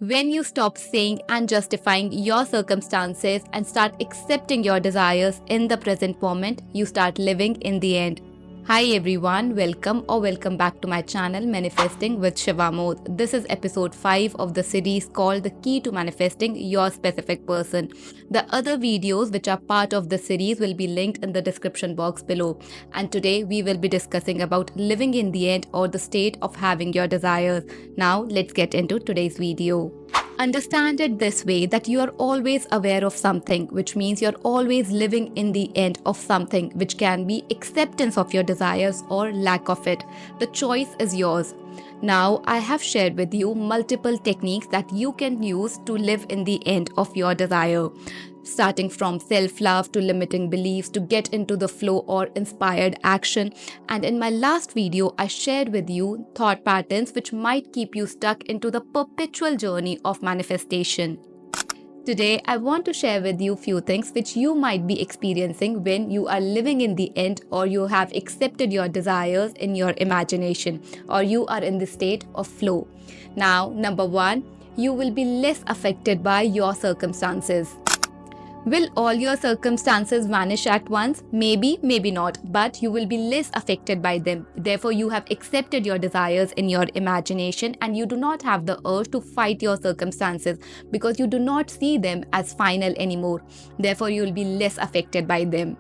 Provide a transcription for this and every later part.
When you stop saying and justifying your circumstances and start accepting your desires in the present moment, you start living in the end. Hi everyone, welcome back to my channel Manifesting with Shiv Amod. This is episode 5 of the series called The Key to Manifesting Your Specific Person. The other videos which are part of the series will be linked in the description box below. And today we will be discussing about living in the end or the state of having your desires. Now let's get into today's video. Understand it this way, that you are always aware of something, which means you're always living in the end of something, which can be acceptance of your desires or lack of it. The choice is yours. Now, I have shared with you multiple techniques that you can use to live in the end of your desire. Starting from self-love to limiting beliefs to get into the flow or inspired action. And in my last video, I shared with you thought patterns which might keep you stuck into the perpetual journey of manifestation. Today, I want to share with you few things which you might be experiencing when you are living in the end or you have accepted your desires in your imagination or you are in the state of flow. Now, number one, you will be less affected by your circumstances. Will all your circumstances vanish at once? Maybe, maybe not, but you will be less affected by them. Therefore, you have accepted your desires in your imagination and you do not have the urge to fight your circumstances because you do not see them as final anymore. Therefore, you will be less affected by them.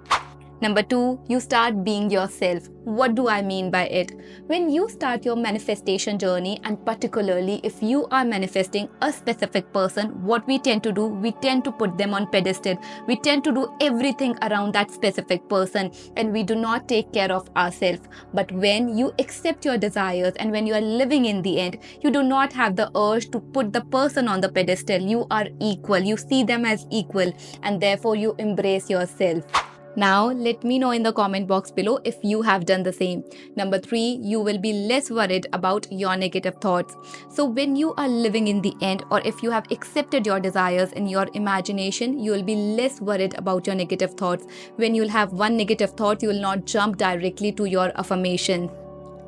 Number 2, you start being yourself. What do I mean by it? When you start your manifestation journey, and particularly if you are manifesting a specific person, what we tend to do, we tend to put them on pedestal. We tend to do everything around that specific person and we do not take care of ourselves. But when you accept your desires and when you are living in the end, you do not have the urge to put the person on the pedestal. You are equal. You see them as equal and therefore you embrace yourself. Now, let me know in the comment box below if you have done the same. Number 3, you will be less worried about your negative thoughts. So when you are living in the end or if you have accepted your desires in your imagination, you will be less worried about your negative thoughts. When you'll have one negative thought, you will not jump directly to your affirmation.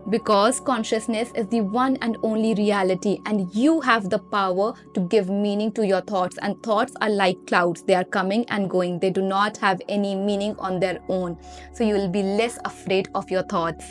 Because consciousness is the one and only reality and you have the power to give meaning to your thoughts, and thoughts are like clouds. They are coming and going. They do not have any meaning on their own. So you will be less afraid of your thoughts.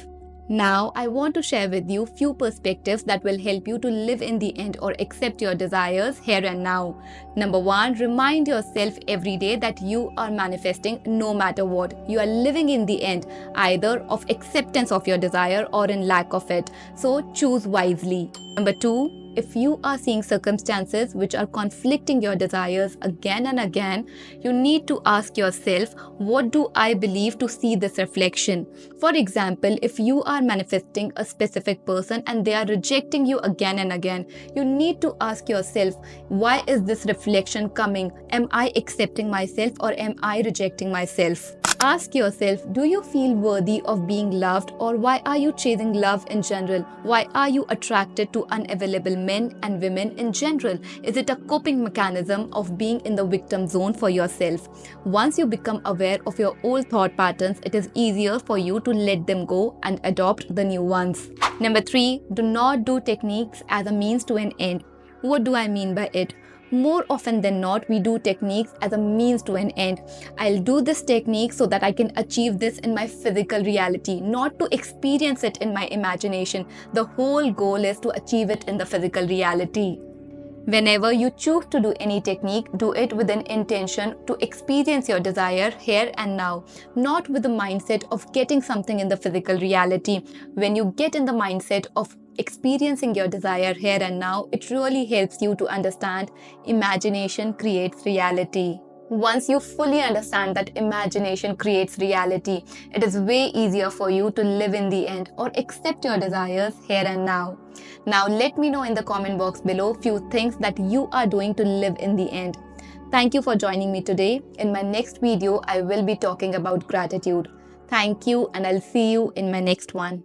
Now, I want to share with you few perspectives that will help you to live in the end or accept your desires here and now. Number 1, remind yourself every day that you are manifesting no matter what. You are living in the end, either of acceptance of your desire or in lack of it. So choose wisely. Number 2, if you are seeing circumstances which are conflicting your desires again and again, you need to ask yourself, what do I believe to see this reflection? For example, if you are manifesting a specific person and they are rejecting you again and again, you need to ask yourself, why is this reflection coming? Am I accepting myself or am I rejecting myself? Ask yourself, do you feel worthy of being loved, or why are you chasing love in general? Why are you attracted to unavailable men and women in general? Is it a coping mechanism of being in the victim zone for yourself? Once you become aware of your old thought patterns, it is easier for you to let them go and adopt the new ones. Number 3, do not do techniques as a means to an end. What do I mean by it? More often than not, we do techniques as a means to an end. I'll do this technique so that I can achieve this in my physical reality, not to experience it in my imagination. The whole goal is to achieve it in the physical reality. Whenever you choose to do any technique, do it with an intention to experience your desire here and now, not with the mindset of getting something in the physical reality. When you get in the mindset of experiencing your desire here and now, it really helps you to understand imagination creates reality. Once you fully understand that imagination creates reality, it is way easier for you to live in the end or accept your desires here and now. Now, let me know in the comment box below few things that you are doing to live in the end. Thank you for joining me today. In my next video, I will be talking about gratitude. Thank you, and I'll see you in my next one.